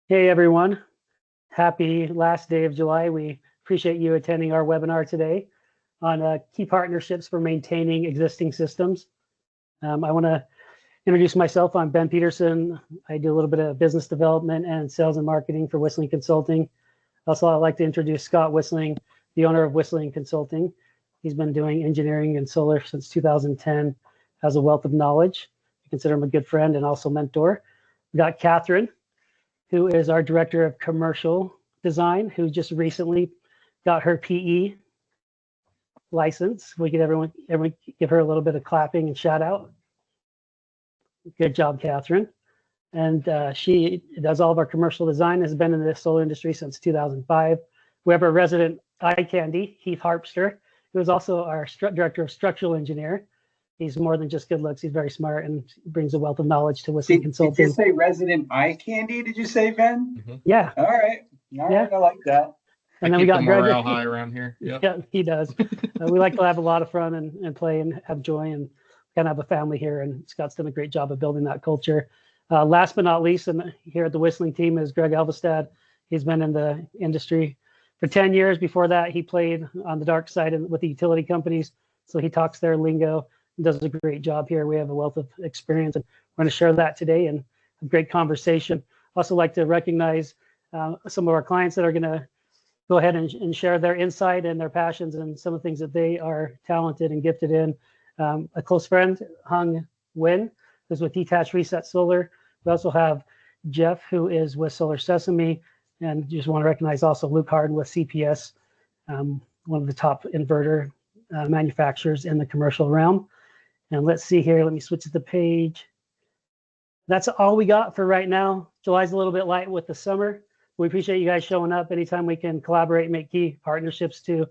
Hey everyone, happy last day of July. We appreciate you attending our webinar today on key partnerships for maintaining existing systems. I want to introduce myself. I'm Ben Peterson. I do a little bit of business development and sales and marketing for Whistling Consulting. Also, I'd like to introduce Scott Whistling, the owner of Whistling Consulting. He's been doing engineering and solar since 2010, has a wealth of knowledge. I consider him a good friend and also mentor. We got Catherine, who is our director of commercial design, who just recently got her PE license. We could everyone give her a little bit of clapping and shout out. Good job, Catherine. And she does all of our commercial design, has been in the solar industry since 2005. We have our resident eye candy, Heath Harpster, who is also our director of structural engineer. He's more than just good looks. He's very smart and brings a wealth of knowledge to Whistling Consulting. Did you say resident eye candy? Did you say, Ben? Mm-hmm. Yeah. All right. Yeah. I like that. And then we got Greg. Morale high around here. Yep. Yeah, he does. We like to have a lot of fun and play and have joy and kind of have a family here. And Scott's done a great job of building that culture. Last but not least, and here at the Whistling team is Greg Elvestad. He's been in the industry for 10 years. Before that, he played on the dark side with the utility companies. So he talks their lingo and does a great job here. We have a wealth of experience, and we're going to share that today and a great conversation. Also like to recognize some of our clients that are going to go ahead and share their insight and their passions and some of the things that they are talented and gifted in. A close friend, Hung Nguyen, who's with Detached Reset Solar. We also have Jeff, who is with Solar Sesame, and just want to recognize also Luke Harden with CPS, one of the top inverter manufacturers in the commercial realm. And let's see here, let me switch to the page. That's all we got for right now. July's a little bit light with the summer. We appreciate you guys showing up. Anytime we can collaborate and make key partnerships to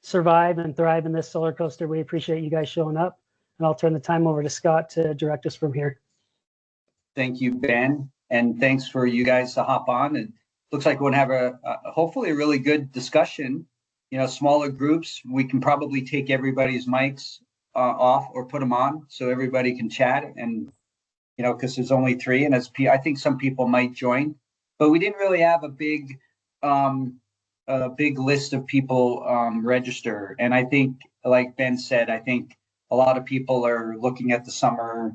survive and thrive in this solar coaster, we appreciate you guys showing up. And I'll turn the time over to Scott to direct us from here. Thank you, Ben. And thanks for you guys to hop on. And looks like we're going to have hopefully a really good discussion. You know, smaller groups, we can probably take everybody's mics off or put them on so everybody can chat. And, you know, because there's only 3. And I think some people might join. But we didn't really have a big list of people register. And I think, like Ben said, I think a lot of people are looking at the summer,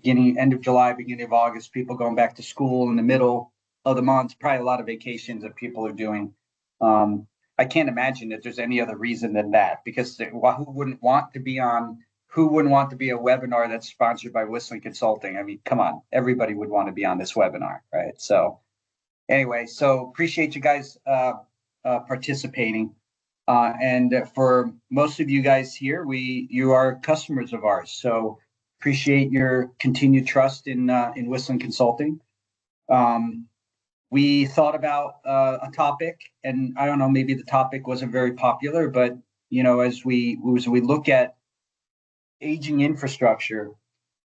end of July, beginning of August, people going back to school in the middle of the month, probably a lot of vacations that people are doing. I can't imagine that there's any other reason than that, because who wouldn't want to be a webinar that's sponsored by Whistling Consulting? I mean, come on, everybody would want to be on this webinar, right? So anyway, so appreciate you guys participating. And for most of you guys here, you are customers of ours. So appreciate your continued trust in Whistling Consulting. We thought about a topic, and I don't know, maybe the topic wasn't very popular, but you know, as we look at aging infrastructure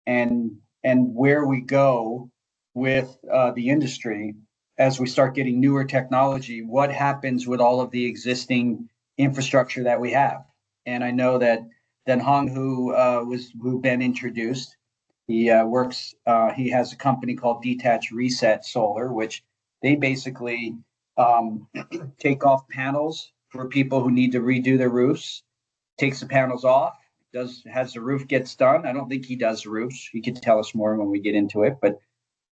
and where we go with the industry, as we start getting newer technology, what happens with all of the existing infrastructure that we have? And I know that Hung, who Ben introduced, he has a company called Detached Reset Solar, which they basically take off panels for people who need to redo their roofs, takes the panels off, has the roof gets done. I don't think he does the roofs. He could tell us more when we get into it, but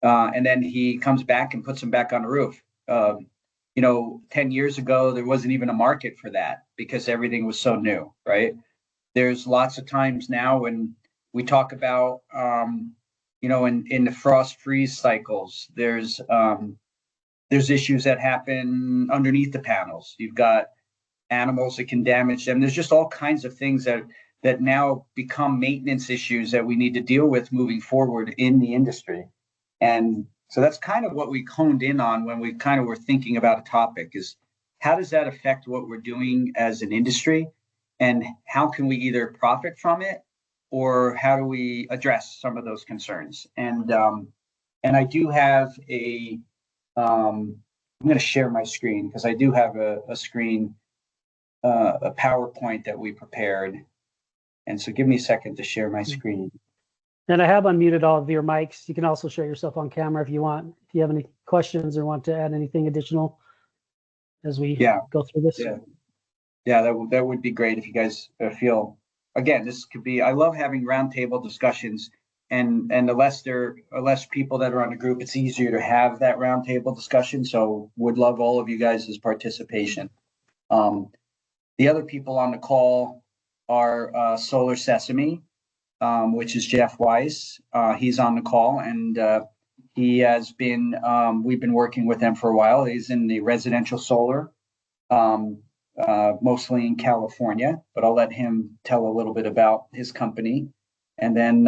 and then he comes back and puts them back on the roof. 10 years ago, there wasn't even a market for that because everything was so new, right? There's lots of times now when we talk about, in the frost freeze cycles, there's issues that happen underneath the panels. You've got animals that can damage them. There's just all kinds of things that now become maintenance issues that we need to deal with moving forward in the industry. And so that's kind of what we honed in on when we kind of were thinking about a topic, is how does that affect what we're doing as an industry, and how can we either profit from it, or how do we address some of those concerns? And I do have I'm going to share my screen because I do have a screen, a PowerPoint that we prepared. And so give me a second to share my screen. And I have unmuted all of your mics. You can also show yourself on camera if you want. If you have any questions or want to add anything additional as we go through this. Yeah, that would be great if you guys feel. Again, this could be. I love having roundtable discussions, and the less people that are on the group, it's easier to have that roundtable discussion. So, would love all of you guys' participation. The other people on the call are Solar Sesame, which is Jeff Weiss. He's on the call, and he has been. We've been working with him for a while. He's in the residential solar. Mostly in California, but I'll let him tell a little bit about his company. And then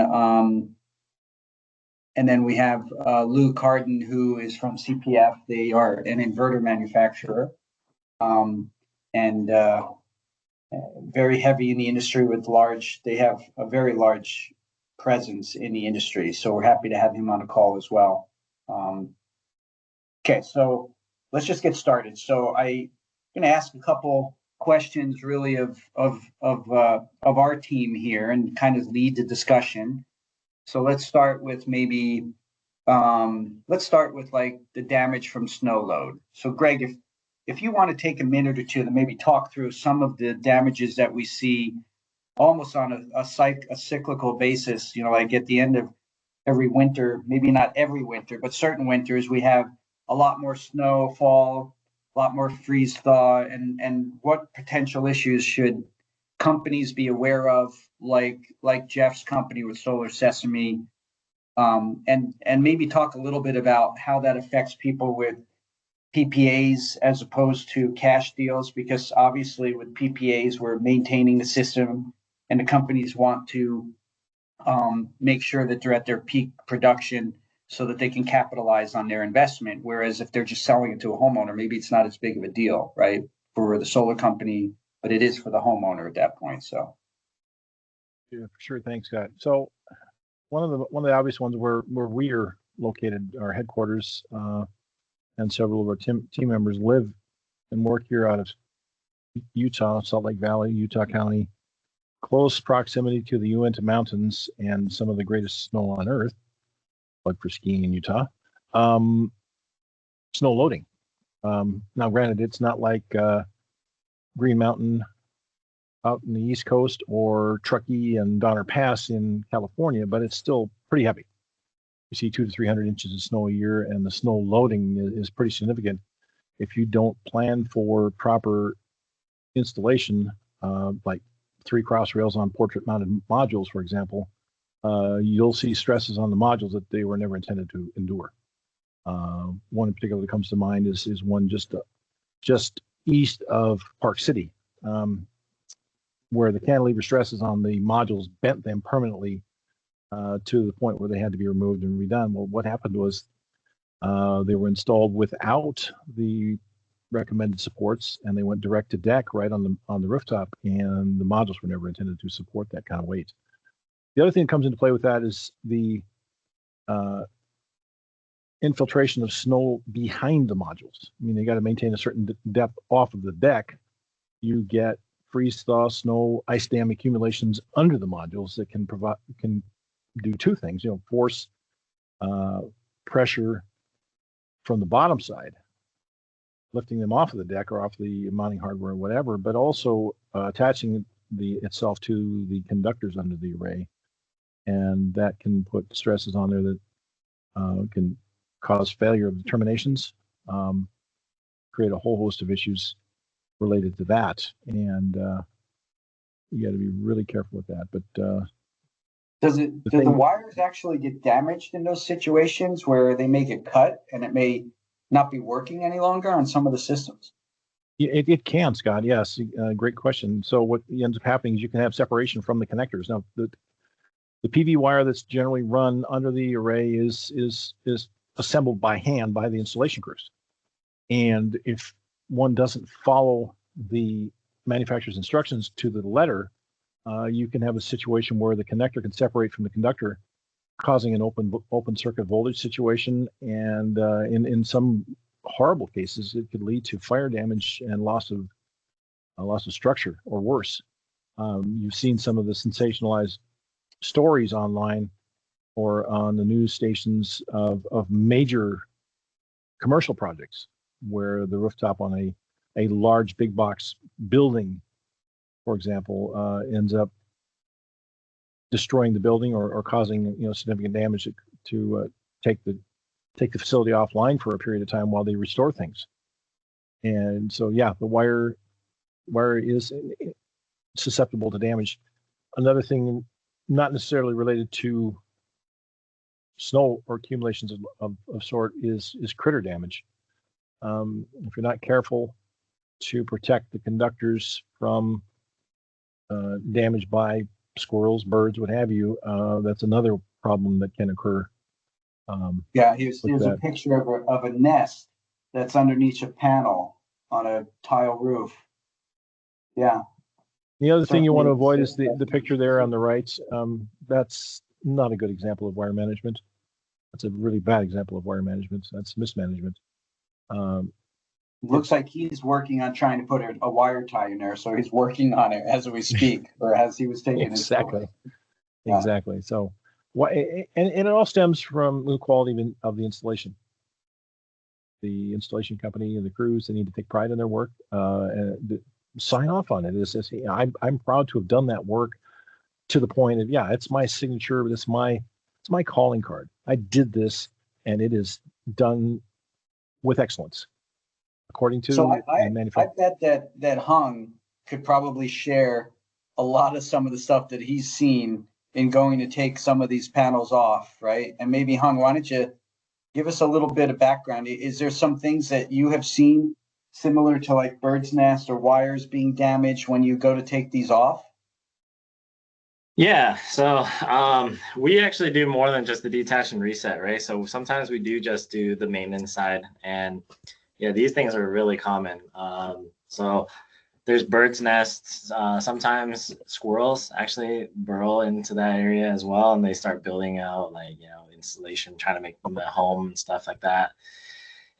we have Lou Carden, who is from CPF. They are an inverter manufacturer, and very heavy in the industry with they have a very large presence in the industry. So we're happy to have him on the call as well. Okay, so let's just get started. So I'm going to ask a couple questions really of our team here and kind of lead the discussion. So let's start with maybe like the damage from snow load. So Greg, if you want to take a minute or two to maybe talk through some of the damages that we see almost on a cyclical basis, like at the end of every winter, maybe not every winter, but certain winters, we have a lot more snowfall, a lot more freeze thaw, and what potential issues should companies be aware of, like Jeff's company with Solar Sesame, and maybe talk a little bit about how that affects people with PPAs as opposed to cash deals, because obviously with PPAs, we're maintaining the system and the companies want to make sure that they're at their peak production so that they can capitalize on their investment. Whereas if they're just selling it to a homeowner, maybe it's not as big of a deal, right, for the solar company, but it is for the homeowner at that point. So, yeah, for sure. Thanks, Scott. So one of the obvious ones where we are located, our headquarters, and several of our team members live and work here out of Utah, Salt Lake Valley, Utah County, close proximity to the Uinta Mountains and some of the greatest snow on earth, like for skiing in Utah. Snow loading. Now, granted, it's not like Green Mountain out in the East Coast or Truckee and Donner Pass in California, but it's still pretty heavy. You see 200 to 300 inches of snow a year, and the snow loading is pretty significant. If you don't plan for proper installation, like 3 cross rails on portrait mounted modules, for example, you'll see stresses on the modules that they were never intended to endure. One in particular that comes to mind is one just east of Park City, where the cantilever stresses on the modules bent them permanently to the point where they had to be removed and redone. Well, what happened was they were installed without the recommended supports, and they went direct to deck right on the rooftop, and the modules were never intended to support that kind of weight. The other thing that comes into play with that is the infiltration of snow behind the modules. I mean, they got to maintain a certain depth off of the deck. You get freeze thaw, snow, ice dam accumulations under the modules that can do two things. Force pressure from the bottom side, lifting them off of the deck or off the mounting hardware or whatever, but also attaching itself to the conductors under the array, and that can put stresses on there that can cause failure of the terminations, create a whole host of issues related to that, and you got to be really careful with that. But do the wires actually get damaged in those situations where they may get cut and it may not be working any longer on some of the systems? It can, Scott. Yes, great question. So what ends up happening is you can have separation from the connectors. Now, the PV wire that's generally run under the array is assembled by hand by the installation crews, and if one doesn't follow the manufacturer's instructions to the letter, you can have a situation where the connector can separate from the conductor, causing an open circuit voltage situation, and in some horrible cases, it could lead to fire damage and loss of structure or worse. You've seen some of the sensationalized stories online or on the news stations of major commercial projects where the rooftop on a large big box building, for example, ends up destroying the building or causing significant damage to take the facility offline for a period of time while they restore things. And so the wire is susceptible to damage. Another thing, not necessarily related to snow or accumulations of sort, is critter damage. If you're not careful to protect the conductors from damage by squirrels, birds, what have you, that's another problem that can occur. Here's a picture of a nest that's underneath a panel on a tile roof. Yeah. The other thing you want to avoid is the picture there on the right. That's not a good example of wire management. That's a really bad example of wire management. That's mismanagement. Looks like he's working on trying to put a wire tie in there, so he's working on it as we speak, or as he was taking exactly. Exactly. So, and it all stems from the quality of the installation. The installation company and the crews, they need to take pride in their work and sign off on it. I'm proud to have done that work to the point of it's my signature, but it's my calling card. I did this, and it is done with excellence. According to I bet that Hung could probably share a lot of some of the stuff that he's seen in going to take some of these panels off, right? And maybe Hung, why don't you give us a little bit of background? Is there some things that you have seen similar to like bird's nest or wires being damaged when you go to take these off? Yeah, so we actually do more than just the detach and reset, right? So sometimes we do just do the maintenance side, and these things are really common. So there's bird's nests. Sometimes squirrels actually burrow into that area as well, and they start building out insulation, trying to make them a home and stuff like that.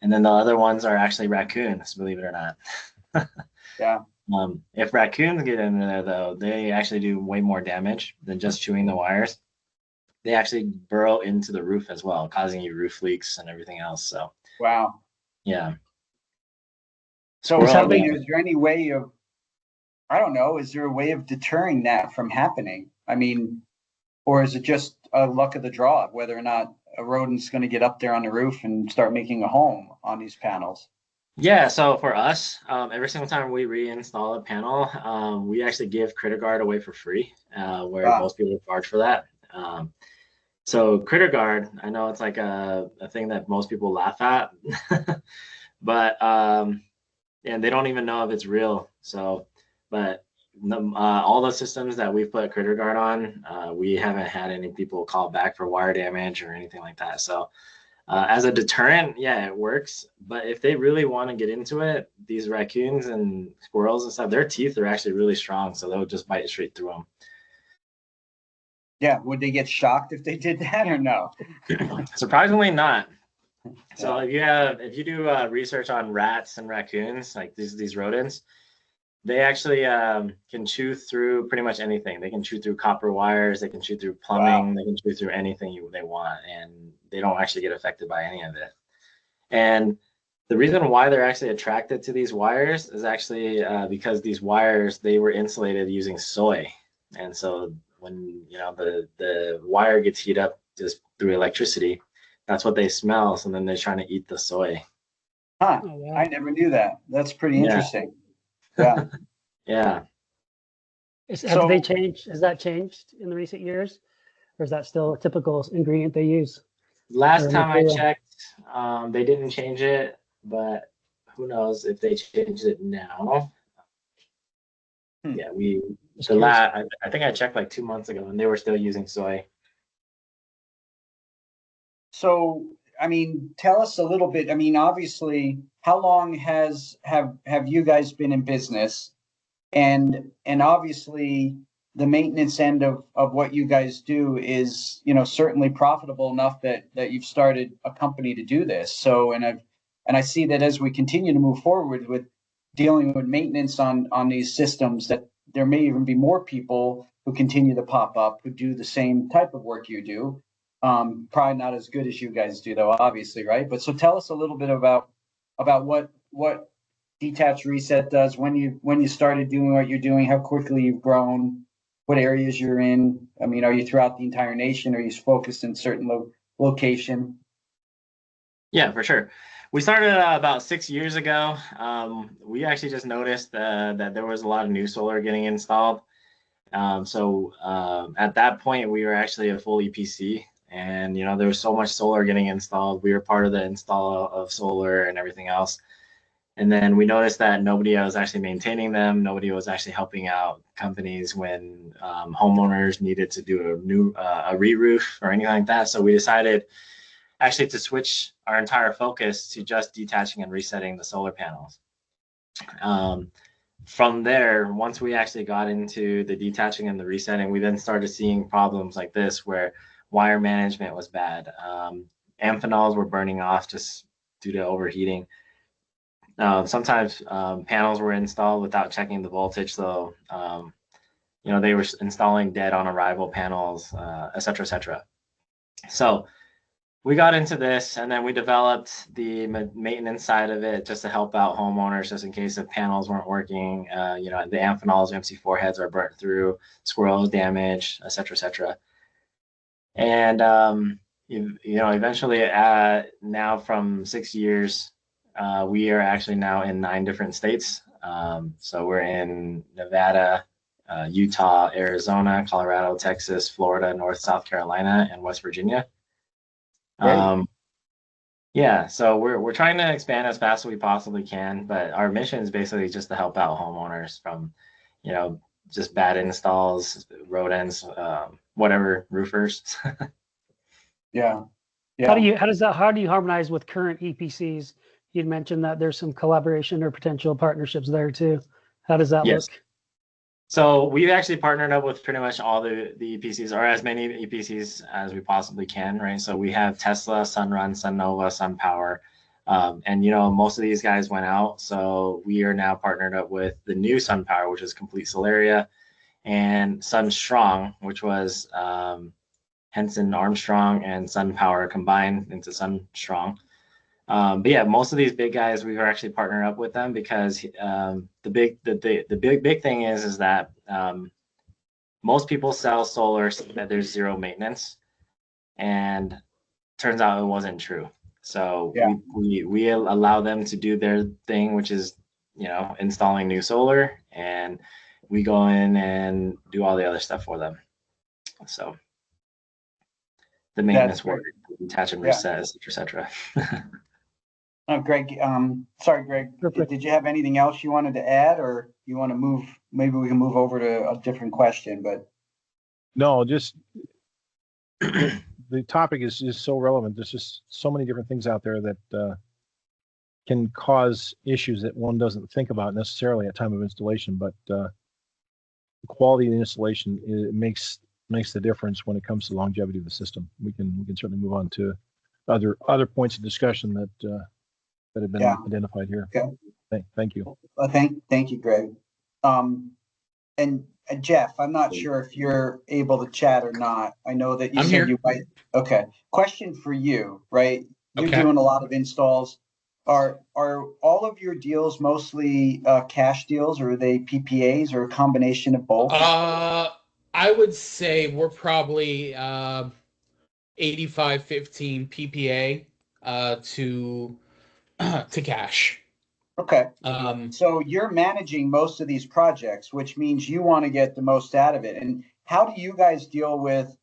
And then the other ones are actually raccoons, believe it or not. Yeah. If raccoons get in there, though, they actually do way more damage than just chewing the wires. They actually burrow into the roof as well, causing you roof leaks and everything else. So, wow. Yeah. So, is there any way of, I don't know, is there a way of deterring that from happening? I mean, or is it just a luck of the draw, whether or not a rodent's going to get up there on the roof and start making a home on these panels? Yeah, so for us, every single time we reinstall a panel, we actually give Critter Guard away for free, where most people charge for that. So Critter Guard, I know it's like a thing that most people laugh at, but and they don't even know if it's real. So, but all the systems that we've put Critter Guard on, we haven't had any people call back for wire damage or anything like that. So. As a deterrent, it works. But if they really want to get into it, these raccoons and squirrels and stuff, their teeth are actually really strong, so they'll just bite straight through them. Yeah, would they get shocked if they did that or no? Surprisingly not. So if you do research on rats and raccoons, like these rodents, they actually can chew through pretty much anything. They can chew through copper wires, they can chew through plumbing, They can chew through anything they want, and they don't actually get affected by any of it. And the reason why they're actually attracted to these wires is actually because these wires, they were insulated using soy. And so when the wire gets heated up just through electricity, that's what they smell. So then they're trying to eat the soy. Huh. Oh, wow. I never knew that. That's pretty interesting. Yeah. Yeah. Has that changed in the recent years, or is that still a typical ingredient they use? Last time I checked, they didn't change it, but who knows if they change it now. Yeah, I think I checked like 2 months ago, and they were still using soy. So, I mean, tell us a little bit. I mean, obviously, how long have you guys been in business? And obviously, the maintenance end of what you guys do is, certainly profitable enough that you've started a company to do this. So, and I see that as we continue to move forward with dealing with maintenance on these systems, that there may even be more people who continue to pop up who do the same type of work you do. Probably not as good as you guys do, though, obviously, right? But so tell us a little bit about what detached reset does, when you started doing what you're doing, how quickly you've grown, what areas you're in. I mean, are you throughout the entire nation? Or are you focused in certain location? Yeah, for sure. We started about 6 years ago. We actually just noticed that there was a lot of new solar getting installed. At that point, we were actually a full EPC, and there was so much solar getting installed. We were part of the install of solar and everything else. And then we noticed that nobody was actually maintaining them. Nobody was actually helping out companies when homeowners needed to do a re-roof or anything like that. So we decided actually to switch our entire focus to just detaching and resetting the solar panels. From there, once we actually got into the detaching and the resetting, we then started seeing problems like this where wire management was bad. Amphenols were burning off just due to overheating. Sometimes panels were installed without checking the voltage, so they were installing dead on arrival panels, et cetera, et cetera. So we got into this, and then we developed the maintenance side of it just to help out homeowners, just in case if panels weren't working. The Amphenols, MC4 heads are burnt through, squirrels damaged, et cetera, et cetera. And eventually, now from 6 years, we are actually now in 9 different states. So we're in Nevada, Utah, Arizona, Colorado, Texas, Florida, North, South Carolina, and West Virginia. So we're trying to expand as fast as we possibly can, but our mission is basically just to help out homeowners from, just bad installs, rodents, whatever, roofers. Yeah. How do you harmonize with current EPCs? You'd mentioned that there's some collaboration or potential partnerships there too. How does that look? So we've actually partnered up with pretty much all the EPCs, or as many EPCs as we possibly can, right? So we have Tesla, Sunrun, SunNova, SunPower, and most of these guys went out. So we are now partnered up with the new SunPower, which is Complete Solaria, and SunStrong, which was Henson Armstrong and SunPower combined into SunStrong. But yeah, most of these big guys, we've actually partnered up with them because the big thing is that most people sell solar that there's zero maintenance, and turns out it wasn't true. So we allow them to do their thing, which is installing new solar, and we go in and do all the other stuff for them. So the maintenance work, detach and reset, et cetera. Greg, sorry, Greg, did you have anything else you wanted to add, or you want to move? Maybe we can move over to a different question, but. No, just the topic is so relevant. There's just so many different things out there that can cause issues that one doesn't think about necessarily at time of installation, but the quality of the installation makes the difference when it comes to longevity of the system. We can certainly move on to other points of discussion that have been identified here. Okay. Thank you. Thank you, Greg. And Jeff, I'm not sure if you're able to chat or not. I know that you said here. You might. Okay. Question for you, right? You're doing a lot of installs. Are all of your deals mostly cash deals, or are they PPAs, or a combination of both? I would say we're probably 85-15 PPA to cash. Okay. So you're managing most of these projects, which means you want to get the most out of it. And how do you guys deal with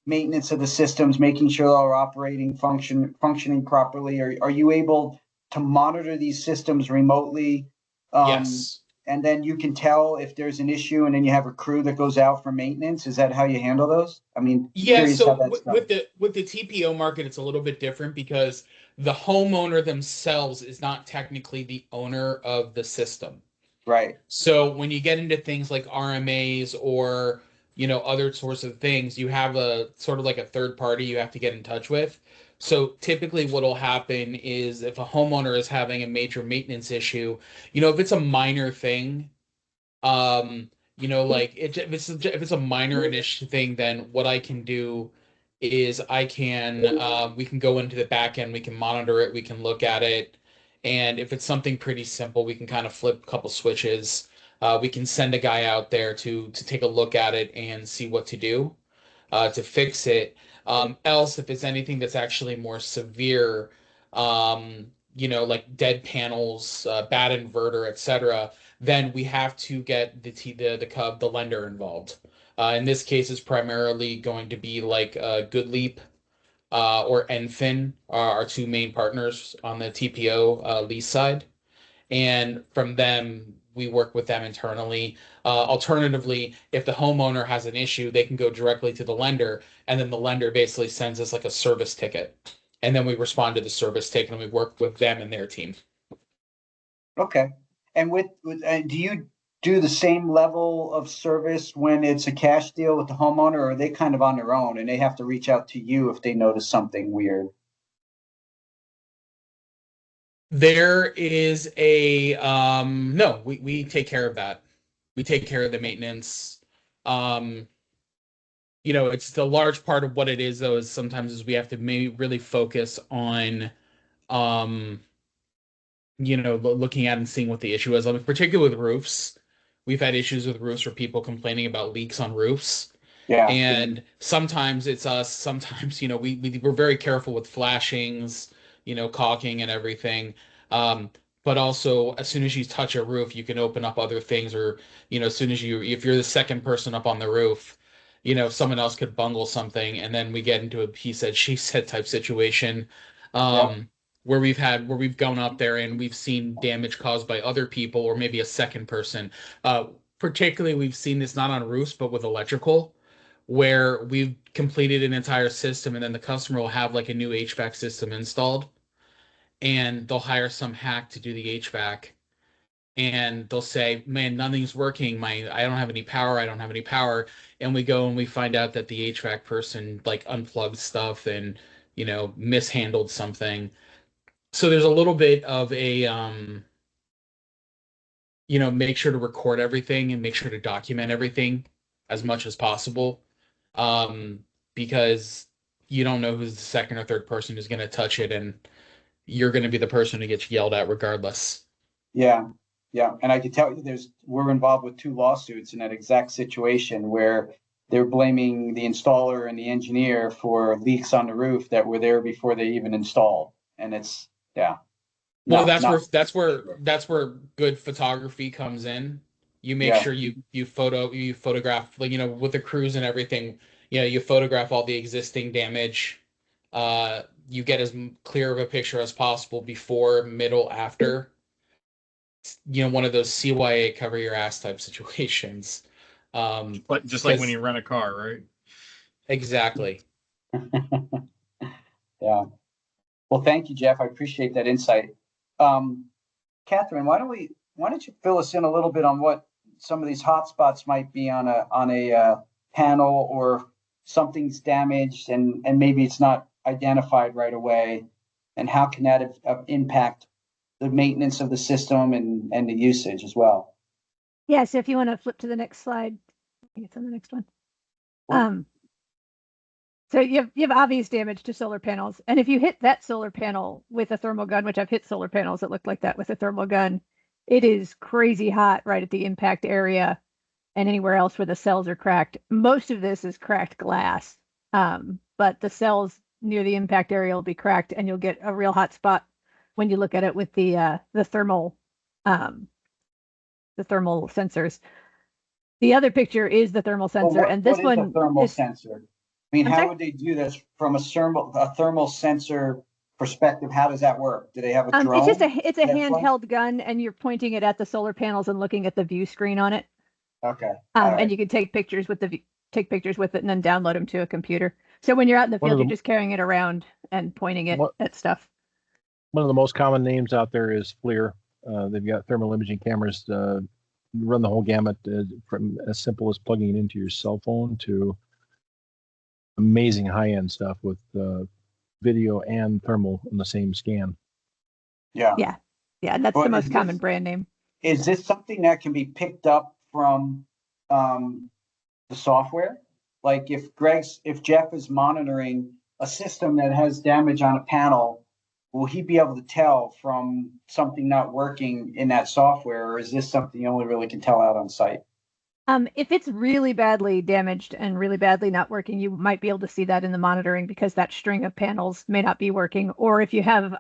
maintenance of the systems, making sure they're operating, functioning properly? Are you able to monitor these systems remotely? Yes. And then you can tell if there's an issue, and then you have a crew that goes out for maintenance. Is that how you handle those? I mean, yeah. So with the TPO market, it's a little bit different because the homeowner themselves is not technically the owner of the system. Right. So when you get into things like RMAs or other sorts of things, you have a sort of like a third party you have to get in touch with. So typically what'll happen is if a homeowner is having a major maintenance issue, if it's a minor thing, like if it's a minor issue thing, then what I can do is I can we can go into the back end, we can monitor it, we can look at it, and if it's something pretty simple, we can kind of flip a couple switches. We can send a guy out there to take a look at it and see what to do to fix it. Else, if it's anything that's actually more severe, like dead panels, bad inverter, etc., then we have to get the lender involved. In this case, it's primarily going to be like GoodLeap or Enfin are our two main partners on the TPO lease side. And from them, we work with them internally. Alternatively, if the homeowner has an issue, they can go directly to the lender, and then the lender basically sends us like a service ticket. And then we respond to the service ticket and we work with them and their team. Okay. And and do you do the same level of service when it's a cash deal with the homeowner, or are they kind of on their own and they have to reach out to you if they notice something weird? There is a no, we take care of that. We take care of the maintenance. It's the large part of what it is though, is sometimes is we have to maybe really focus on looking at and seeing what the issue is. I mean, particularly with roofs. We've had issues with roofs where people complaining about leaks on roofs. Yeah. And sometimes it's us, sometimes, we're very careful with flashings, caulking and everything. But also as soon as you touch a roof, you can open up other things, or, as soon as if you're the second person up on the roof, someone else could bungle something, and then we get into a he said, she said type situation. Where we've gone up there and we've seen damage caused by other people or maybe a second person. Particularly, we've seen this not on roofs, but with electrical, where we've completed an entire system and then the customer will have like a new HVAC system installed, and they'll hire some hack to do the HVAC, and they'll say, man, nothing's working. I don't have any power. I don't have any power. And we go and we find out that the HVAC person like unplugged stuff and, mishandled something. So there's a little bit of a, make sure to record everything and make sure to document everything as much as possible. Because you don't know who's the second or third person who's going to touch it, and you're going to be the person who gets yelled at regardless. Yeah. Yeah. And I can tell you we're involved with 2 lawsuits in that exact situation where they're blaming the installer and the engineer for leaks on the roof that were there before they even installed. And it's, yeah. Well, that's where good photography comes in. You make sure you photograph, like, with the crews and everything, you photograph all the existing damage. You get as clear of a picture as possible before, middle, after. One of those CYA cover your ass type situations. But just like when you rent a car, right? Exactly. Yeah. Well, thank you, Jeff. I appreciate that insight. Catherine, why don't you fill us in a little bit on what some of these hotspots might be on a panel, or something's damaged and maybe it's not identified right away, and how can that impact the maintenance of the system and the usage as well? Yeah, so if you want to flip to the next slide, I think it's on the next one. So you have obvious damage to solar panels. And if you hit that solar panel with a thermal gun, which I've hit solar panels that look like that with a thermal gun, it is crazy hot right at the impact area and anywhere else where the cells are cracked. Most of this is cracked glass, but the cells near the impact area will be cracked, and you'll get a real hot spot when you look at it with the thermal sensors. The other picture is the thermal sensor, and this one is a thermal sensor. I mean, I'm how sorry? would they do this from a thermal sensor perspective? How does that work? Do they have a drone? It's a that handheld gun, and you're pointing it at the solar panels and looking at the view screen on it. Okay. All right. And you can take pictures with it and then download them to a computer. So when you're out in the field, you're just carrying it around and pointing it at stuff. One of the most common names out there is FLIR. They've got thermal imaging cameras run the whole gamut, from as simple as plugging it into your cell phone to amazing high-end stuff with video and thermal in the same scan. Yeah. And that's the most common brand name. Is this something that can be picked up from the software? like if Jeff is monitoring a system that has damage on a panel, will he be able to tell from something not working in that software, or is this something you only really can tell out on site? If it's really badly damaged and really badly not working, you might be able to see that in the monitoring because that string of panels may not be working. Or if you have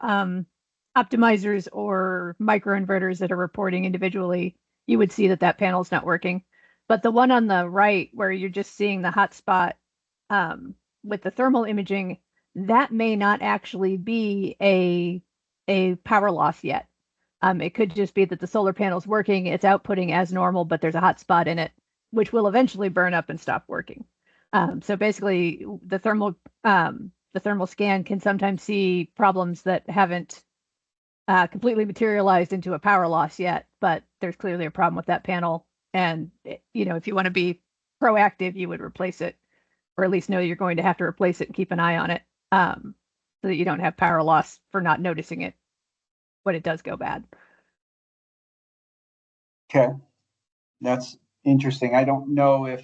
optimizers or microinverters that are reporting individually, you would see that that panel's not working. But the one on the right, where you're just seeing the hotspot with the thermal imaging, that may not actually be a power loss yet. It could just be that the solar panel's working, it's outputting as normal, but there's a hot spot in it, which will eventually burn up and stop working. So basically, the thermal scan can sometimes see problems that haven't completely materialized into a power loss yet, but there's clearly a problem with that panel. And if you want to be proactive, you would replace it, or at least know you're going to have to replace it and keep an eye on it, so that you don't have power loss for not noticing it when it does go bad. Okay, that's interesting. I don't know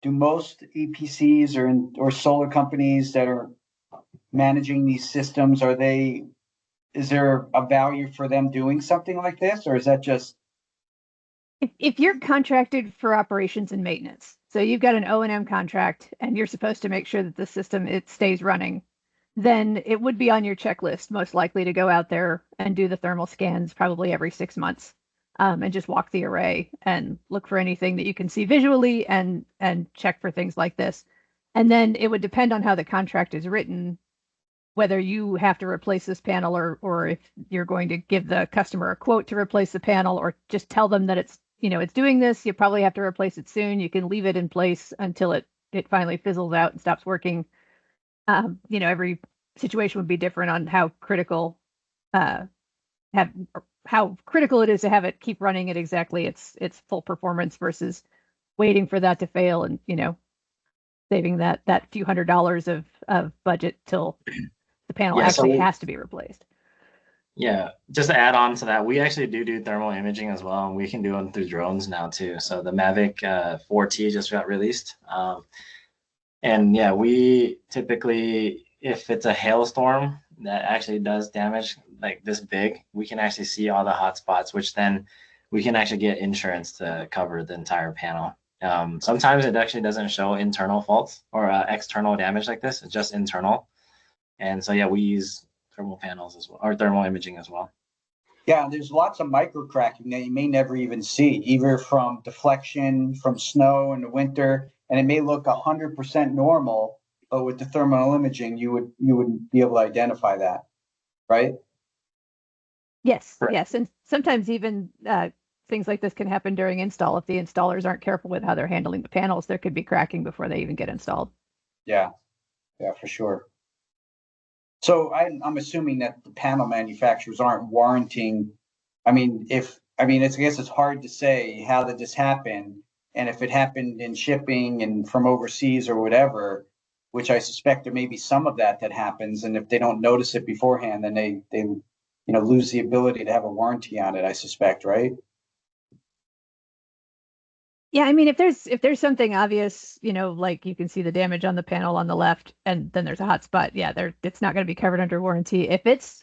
do most EPCs or solar companies that are managing these systems, is there a value for them doing something like this, or is that just? If you're contracted for operations and maintenance, so you've got an O&M contract and you're supposed to make sure that the system it stays running, then it would be on your checklist most likely to go out there and do the thermal scans probably every 6 months, and just walk the array and look for anything that you can see visually and check for things like this. And then it would depend on how the contract is written, whether you have to replace this panel or if you're going to give the customer a quote to replace the panel, or just tell them that it's doing this. You probably have to replace it soon. You can leave it in place until it finally fizzles out and stops working. Every situation would be different on how critical it is to have it keep running at exactly its full performance versus waiting for that to fail and saving that few $100s of budget till the panel actually has to be replaced. Yeah, just to add on to that, we actually do thermal imaging as well, and we can do them through drones now too. So the Mavic 4T just got released. And yeah, we typically, if it's a hailstorm that actually does damage like this big, we can actually see all the hot spots, which then we can actually get insurance to cover the entire panel. Sometimes it actually doesn't show internal faults or external damage like this. It's just internal. And so, yeah, we use thermal panels as well, or thermal imaging as well. Yeah, there's lots of micro cracking that you may never even see, either from deflection, from snow in the winter, and it may look 100% normal, but with the thermal imaging, you would be able to identify that, right? Yes, Correct. yes, and sometimes even things like this can happen during install. If the installers aren't careful with how they're handling the panels, there could be cracking before they even get installed. Yeah, for sure. So I'm assuming that the panel manufacturers aren't warranting. I guess it's hard to say how did this happen, and if it happened in shipping and from overseas or whatever, which I suspect there may be some of that happens, and if they don't notice it beforehand, then they lose the ability to have a warranty on it. I suspect, right? Yeah, I mean, if there's something obvious, like you can see the damage on the panel on the left, and then there's a hot spot. Yeah, it's not going to be covered under warranty. If it's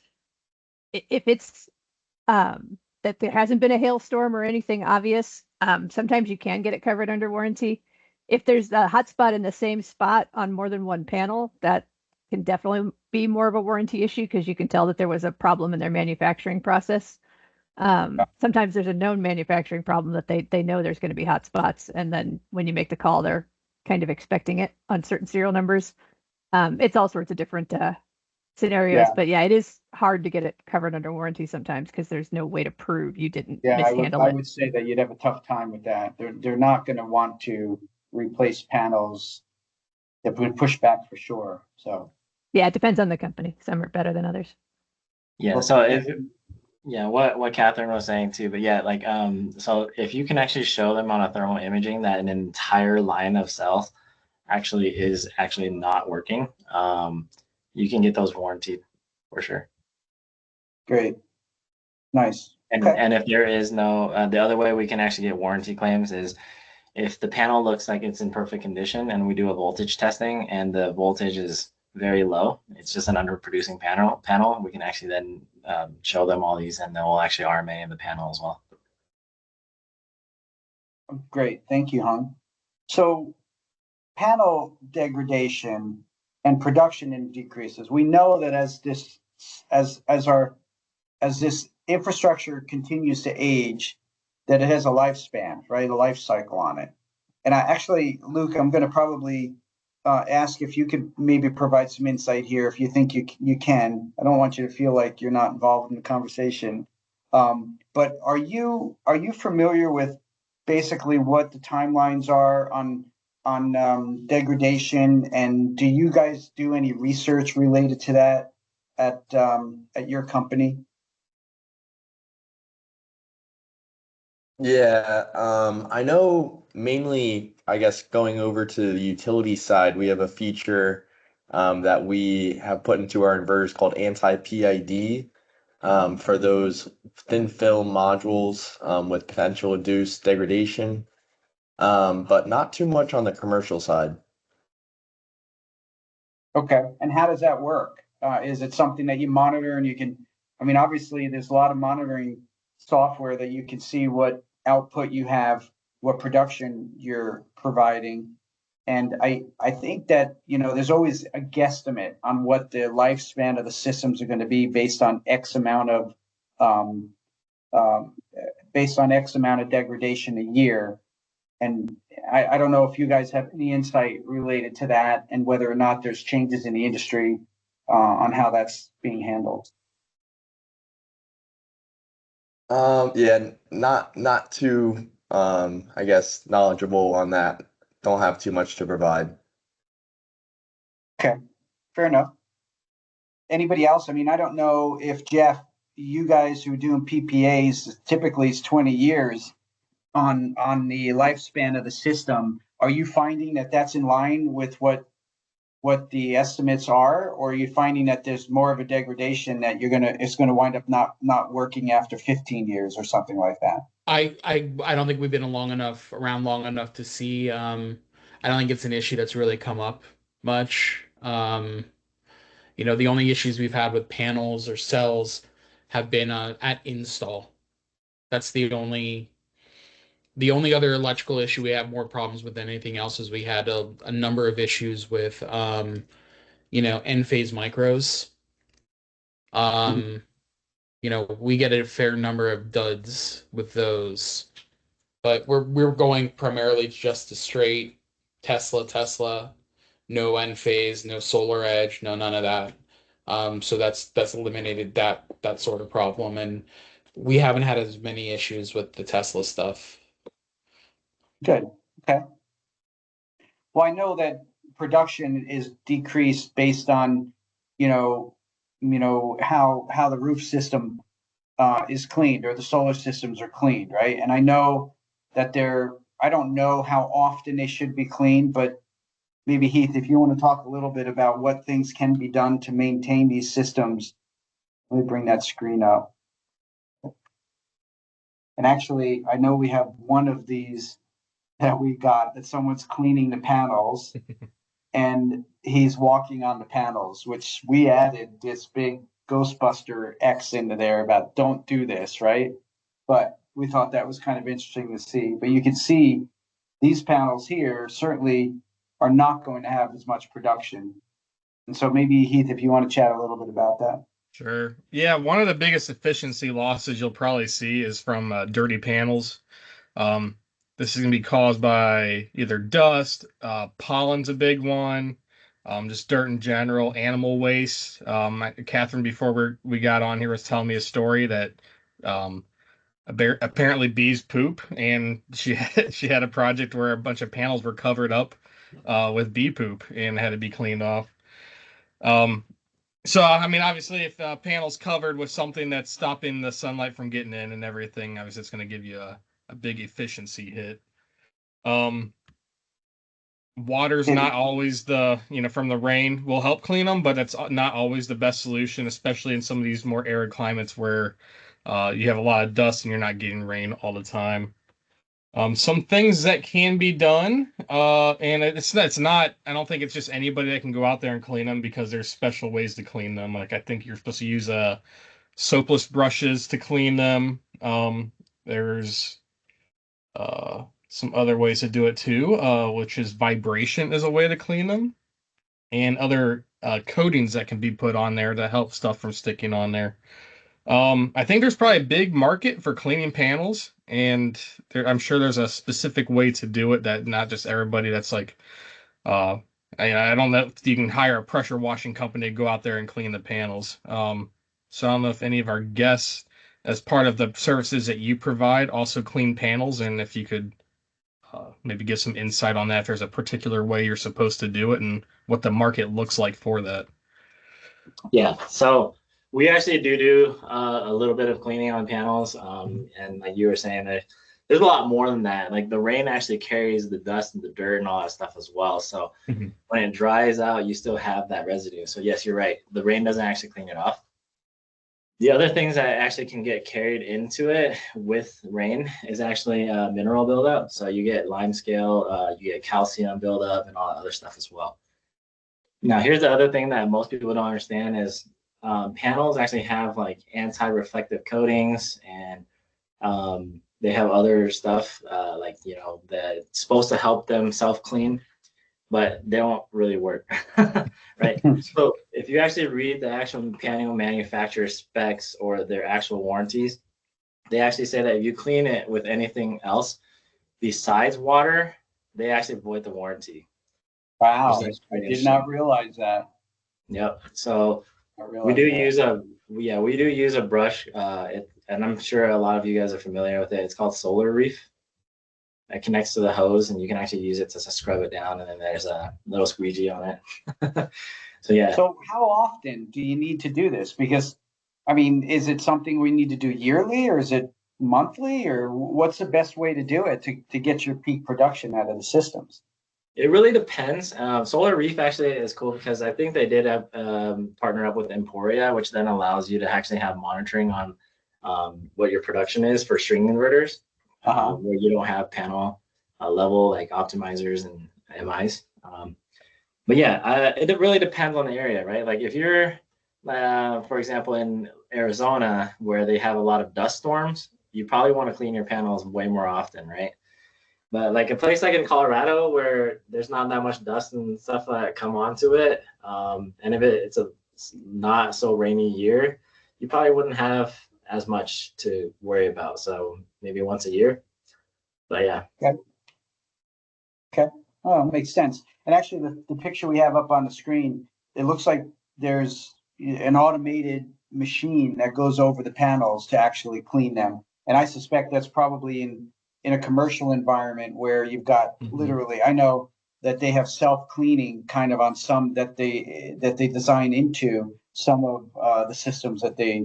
that there hasn't been a hailstorm or anything obvious, sometimes you can get it covered under warranty. If there's a hot spot in the same spot on more than one panel, that can definitely be more of a warranty issue because you can tell that there was a problem in their manufacturing process. Sometimes there's a known manufacturing problem that they know there's going to be hot spots, and then when you make the call, they're kind of expecting it on certain serial numbers. It's all sorts of different scenarios, but yeah, it is hard to get it covered under warranty sometimes because there's no way to prove you didn't mishandle it. I would say that you'd have a tough time with that. They're not going to want to replace panels that would push back for sure. So yeah, it depends on the company. Some are better than others. Yeah. So what Catherine was saying too, but yeah, like so if you can actually show them on a thermal imaging that an entire line of cells is actually not working, you can get those warranted for sure. Great. Nice. And if there is no, the other way we can actually get warranty claims is if the panel looks like it's in perfect condition and we do a voltage testing and the voltage is very low, it's just an underproducing panel, we can actually then show them all these and they'll actually RMA in the panel as well. Great, thank you, Hung. So panel degradation and production in decreases. We know that as this infrastructure continues to age, that it has a lifespan, right? A life cycle on it. And I actually, Luke, I'm going to probably ask if you could maybe provide some insight here, if you think you can. I don't want you to feel like you're not involved in the conversation. But are you familiar with basically what the timelines are on degradation, and do you guys do any research related to that at your company? Yeah, I know mainly, I guess, going over to the utility side, we have a feature that we have put into our inverters called anti-PID for those thin film modules with potential induced degradation, but not too much on the commercial side. Okay, and how does that work? Is it something that you monitor and you can, I mean, obviously there's a lot of monitoring software that you can see what output you have, what production you're providing. And I think that, there's always a guesstimate on what the lifespan of the systems are going to be based on X amount of degradation a year. And I don't know if you guys have any insight related to that and whether or not there's changes in the industry on how that's being handled. Yeah, not too I guess knowledgeable on that. Don't have too much to provide. Okay, fair enough. Anybody else? I mean, I don't know if Jeff, you guys who are doing PPAs, typically it's 20 years on the lifespan of the system. Are you finding that that's in line with what the estimates are, or are you finding that there's more of a degradation that it's gonna wind up not working after 15 years or something like that? I don't think we've been around long enough to see. I don't think it's an issue that's really come up much. The only issues we've had with panels or cells have been at install. That's the only other electrical issue we have more problems with than anything else is we had a number of issues with Enphase micros. We get a fair number of duds with those, but we're going primarily just a straight Tesla, no Enphase, no Solar Edge, no none of that. So that's eliminated that sort of problem, and we haven't had as many issues with the Tesla stuff. Good. Okay. Well, I know that production is decreased based on, how the roof system is cleaned or the solar systems are cleaned, right? And I know that I don't know how often they should be cleaned, but maybe Heath, if you want to talk a little bit about what things can be done to maintain these systems. Let me bring that screen up. And actually, I know we have one of these that we got that someone's cleaning the panels and he's walking on the panels, which we added this big Ghostbuster X into there about don't do this, right? But we thought that was kind of interesting to see. But you can see these panels here certainly are not going to have as much production. And so maybe Heath, if you want to chat a little bit about that. Sure. Yeah, one of the biggest efficiency losses you'll probably see is from dirty panels. This is going to be caused by either dust, pollen's a big one, just dirt in general, animal waste. Catherine, before we got on here, was telling me a story that apparently bees poop, and she had a project where a bunch of panels were covered up with bee poop and had to be cleaned off. So, I mean, obviously, if the panel's covered with something that's stopping the sunlight from getting in and everything, obviously it's going to give you a big efficiency hit. Water's not always from the rain will help clean them, but it's not always the best solution, especially in some of these more arid climates where you have a lot of dust and you're not getting rain all the time. Some things that can be done, and it's not. I don't think it's just anybody that can go out there and clean them because there's special ways to clean them. Like I think you're supposed to use soapless brushes to clean them. There's some other ways to do it too, which is vibration is a way to clean them, and other coatings that can be put on there to help stuff from sticking on there. I think there's probably a big market for cleaning panels, and I'm sure there's a specific way to do it that not just everybody that's like, I don't know if you can hire a pressure washing company to go out there and clean the panels. So I don't know if any of our guests, as part of the services that you provide, also clean panels, and if you could maybe give some insight on that, if there's a particular way you're supposed to do it and what the market looks like for that. Yeah, so we actually do a little bit of cleaning on panels, and like you were saying, there's a lot more than that. Like the rain actually carries the dust and the dirt and all that stuff as well. So when it dries out, you still have that residue. So yes, you're right. The rain doesn't actually clean it off. The other things that actually can get carried into it with rain is actually mineral buildup. So you get lime scale, you get calcium buildup, and all that other stuff as well. Now, here's the other thing that most people don't understand is panels actually have like anti-reflective coatings, and they have other stuff like, you know, that's supposed to help them self-clean, but they don't really work, right? So if you actually read the actual panel manufacturer specs or their actual warranties, they actually say that if you clean it with anything else besides water, they actually void the warranty. Wow, I did not realize that. Yep. So we do use a brush, and I'm sure a lot of you guys are familiar with it. It's called Solar Reef. It connects to the hose, and you can actually use it to scrub it down, and then there's a little squeegee on it. So yeah. So how often do you need to do this? Because, I mean, is it something we need to do yearly, or is it monthly, or what's the best way to do it to get your peak production out of the systems? It really depends. Solar Reef actually is cool because I think they did have partner up with Emporia, which then allows you to actually have monitoring on what your production is for string inverters, where you don't have panel level like optimizers and MIs. But yeah, it really depends on the area, right? Like if you're, for example, in Arizona where they have a lot of dust storms, you probably want to clean your panels way more often, right? But like a place like in Colorado where there's not that much dust and stuff that come onto it, and if it's a not so rainy year, you probably wouldn't have as much to worry about. So maybe once a year. But yeah. Okay. Oh, makes sense. And actually, the picture we have up on the screen, it looks like there's an automated machine that goes over the panels to actually clean them. And I suspect that's probably in a commercial environment where you've got literally, I know that they have self-cleaning kind of on some that they design into some of the systems that they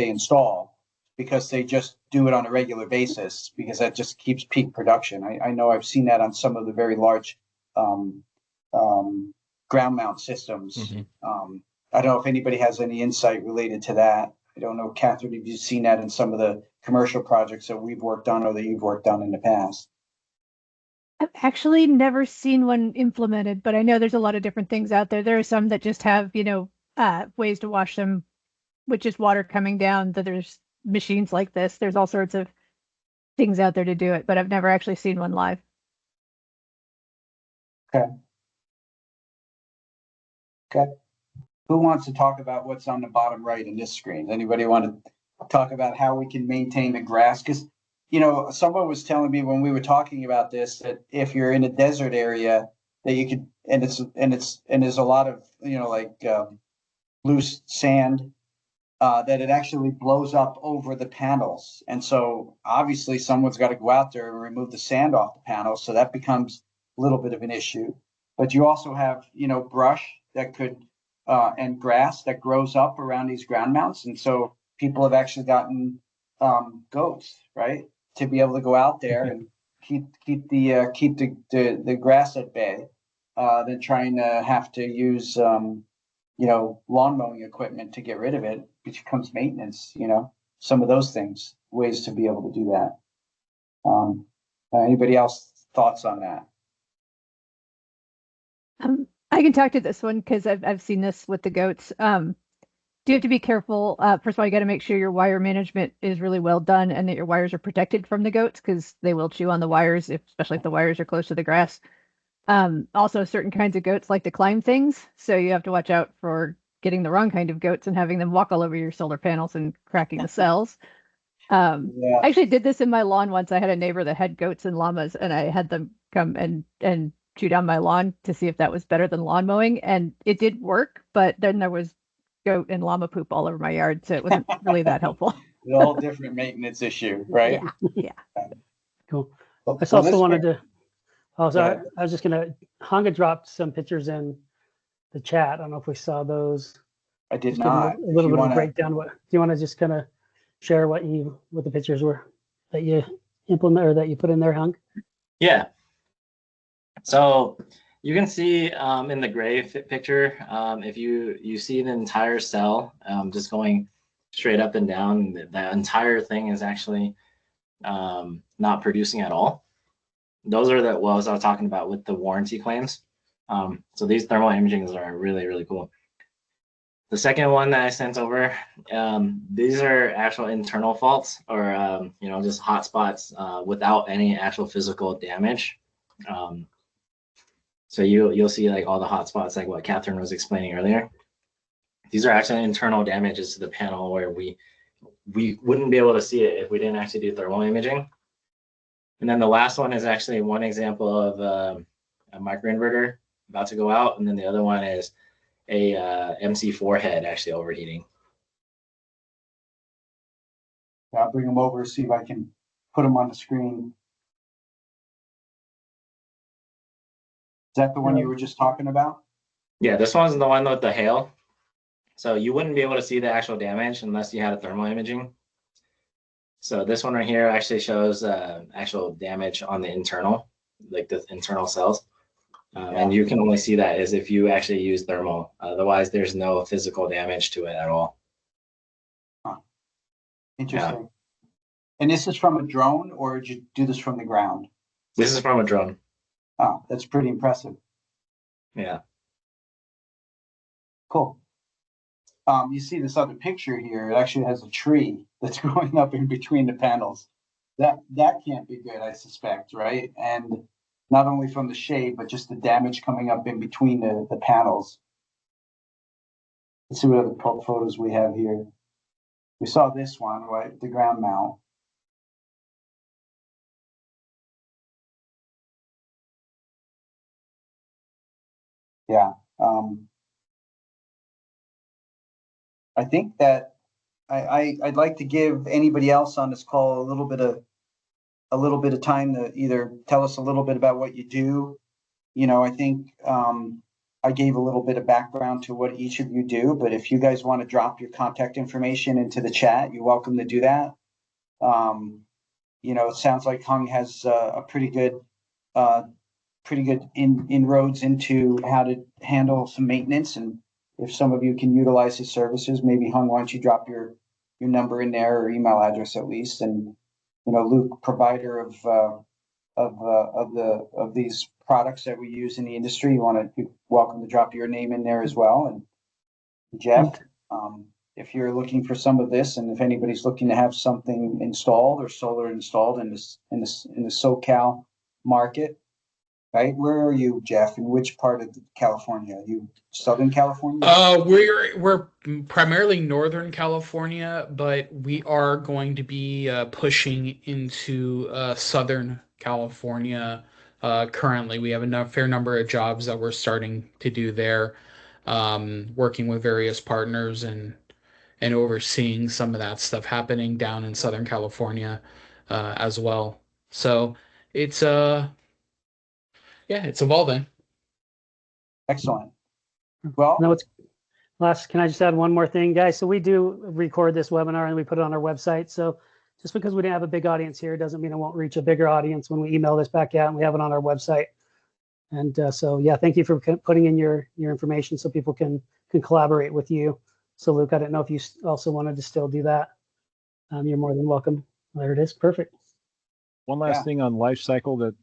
install, because they just do it on a regular basis, because that just keeps peak production. I know I've seen that on some of the very large ground mount systems. I don't know if anybody has any insight related to that. I don't know, Catherine, if you've seen that in some of the commercial projects that we've worked on or that you've worked on in the past. I've actually never seen one implemented, but I know there's a lot of different things out there. There are some that just have, ways to wash them with just water coming down, that there's machines like this. There's all sorts of things out there to do it, but I've never actually seen one live. Okay. Who wants to talk about what's on the bottom right in this screen? Anybody want to talk about how we can maintain the grass? Because, someone was telling me when we were talking about this that if you're in a desert area, that you could, and there's a lot of, loose sand, that it actually blows up over the panels. And so obviously someone's got to go out there and remove the sand off the panels. So that becomes a little bit of an issue. But you also have, brush that could, and grass that grows up around these ground mounts. And so people have actually gotten goats, right, to be able to go out there and keep the grass at bay, than trying to have to use lawn mowing equipment to get rid of it, which becomes maintenance. Some of those things, ways to be able to do that. Anybody else thoughts on that? I can talk to this one because I've seen this with the goats. Do have to be careful. First of all, you got to make sure your wire management is really well done and that your wires are protected from the goats because they will chew on the wires, especially if the wires are close to the grass. Also, certain kinds of goats like to climb things, so you have to watch out for getting the wrong kind of goats and having them walk all over your solar panels and cracking the cells. I actually did this in my lawn once. I had a neighbor that had goats and llamas, and I had them come and chew down my lawn to see if that was better than lawn mowing, and it did work. But then there was goat and llama poop all over my yard, so it wasn't really that helpful. A whole different maintenance issue, right? Yeah. Cool. Well, I also this wanted way- to. Oh, sorry. ahead. I was just gonna. Hanga dropped some pictures in the chat. I don't know if we saw those. I did Just give not. a little If you bit of a wanna- breakdown. What do you want to just kind of share what the pictures were that you implement or that you put in there, Hung? Yeah. So you can see in the gray picture, if you see the entire cell just going straight up and down, that entire thing is actually not producing at all. Those are the wells I was talking about with the warranty claims. So these thermal imagings are really, really cool. The second one that I sent over, these are actual internal faults or, just hot spots without any actual physical damage. So you'll see like all the hot spots, like what Catherine was explaining earlier. These are actually internal damages to the panel where we wouldn't be able to see it if we didn't actually do thermal imaging. And then the last one is actually one example of a microinverter about to go out, and then the other one is a MC4 head actually overheating. I'll bring them over, see if I can put them on the screen. Is that the one you were just talking about? Yeah, this one's the one with the hail. So you wouldn't be able to see the actual damage unless you had a thermal imaging. So this one right here actually shows actual damage on the internal, like the internal cells. And you can only see that as if you actually use thermal. Otherwise, there's no physical damage to it at all. Interesting. Yeah. And this is from a drone, or did you do this from the ground? This is from a drone. Oh, that's pretty impressive. Yeah. Cool. You see this other picture here, it actually has a tree that's growing up in between the panels. That can't be good, I suspect, right? And not only from the shade, but just the damage coming up in between the panels. Let's see what other photos we have here. We saw this one, right? The ground mount. Yeah. I think that I'd like to give anybody else on this call a little bit of time to either tell us a little bit about what you do. I think I gave a little bit of background to what each of you do, but if you guys want to drop your contact information into the chat, you're welcome to do that. It sounds like Hung has a pretty good inroads into how to handle some maintenance, and if some of you can utilize his services, maybe Hung, why don't you drop your number in there or email address at least, and Luke, provider of these products that we use in the industry, you're welcome to drop your name in there as well. And Jeff, if you're looking for some of this, and if anybody's looking to have something installed or solar installed in the SoCal market, right? Where are you, Jeff? In which part of California? Are you Southern California? We're primarily Northern California, but we are going to be pushing into Southern California. Currently, we have a fair number of jobs that we're starting to do there, working with various partners and overseeing some of that stuff happening down in Southern California as well. So it's it's evolving. Excellent. Well, No, it's last. Can I just add one more thing, guys? So we do record this webinar and we put it on our website. So just because we didn't have a big audience here doesn't mean it won't reach a bigger audience when we email this back out and we have it on our website. And so, yeah, thank you for putting in your information so people can collaborate with you. So Luke, I didn't know if you also wanted to still do that. You're more than welcome. There it is. Perfect. One last Yeah. thing on life cycle that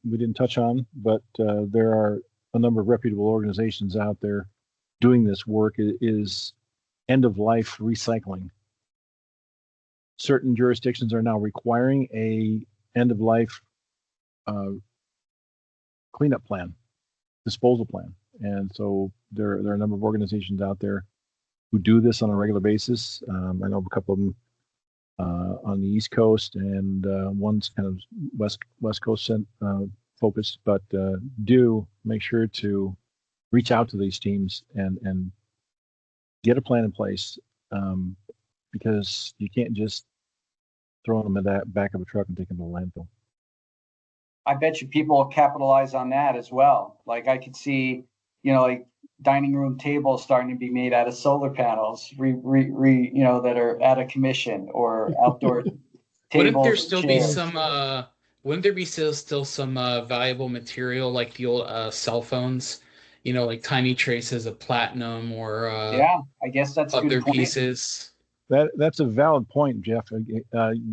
we didn't touch on, but there are a number of reputable organizations out there doing this work. Is end of life recycling. Certain jurisdictions are now requiring a end of life cleanup plan, disposal plan, and so there are a number of organizations out there who do this on a regular basis. I know a couple of them on the East Coast, and one's kind of West Coast focused. But do make sure to reach out to these teams and get a plan in place, because you can't just throw them in that back of a truck and take them to the landfill. I bet you people will capitalize on that as well. Like I could see, like dining room tables starting to be made out of solar panels, that are out of commission, or outdoor tables. Wouldn't there still be chairs. some wouldn't there be still some valuable material like the old cell phones, like tiny traces of platinum or Yeah, I guess that's a other good point. pieces? That's a valid point, Jeff.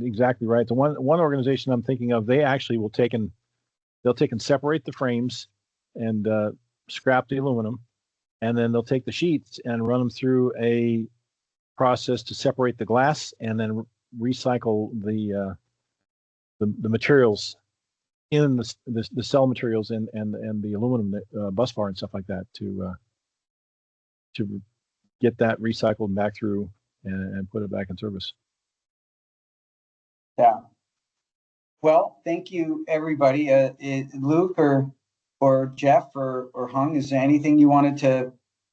Exactly right. The one organization I'm thinking of, they actually they'll take and separate the frames and scrap the aluminum, and then they'll take the sheets and run them through a process to separate the glass, and then recycle the materials in the cell materials and the aluminum bus bar and stuff like that to get that recycled back through and put it back in service. Yeah. Well, thank you, everybody. Luke or Jeff or Hung, is there anything you wanted to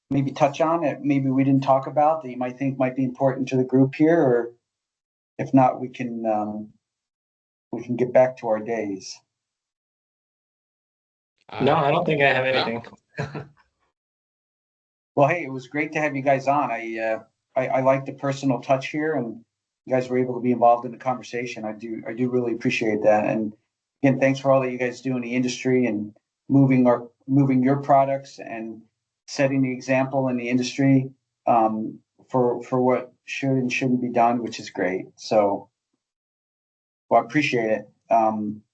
maybe touch on that maybe we didn't talk about that you might think might be important to the group here? Or if not, we can get back to our days. No, I don't think I have anything. Well, hey, it was great to have you guys on. I like the personal touch here, and you guys were able to be involved in the conversation. I do really appreciate that. And again, thanks for all that you guys do in the industry and moving your products and setting the example in the industry for what should and shouldn't be done, which is great. So, well, I appreciate it.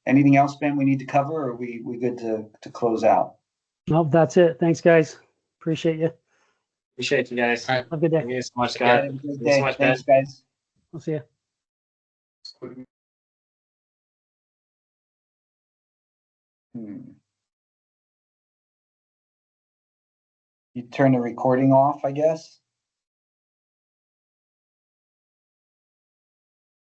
Anything else, Ben, we need to cover, or are we good to close out? Nope, that's it. Thanks, guys. Appreciate you. Appreciate you guys. All right. Have a good day. Thank you so much, Yeah, Scott. have a good Thank you day. so much, Ben. Thanks, guys. I'll see you. You turn the recording off, I guess.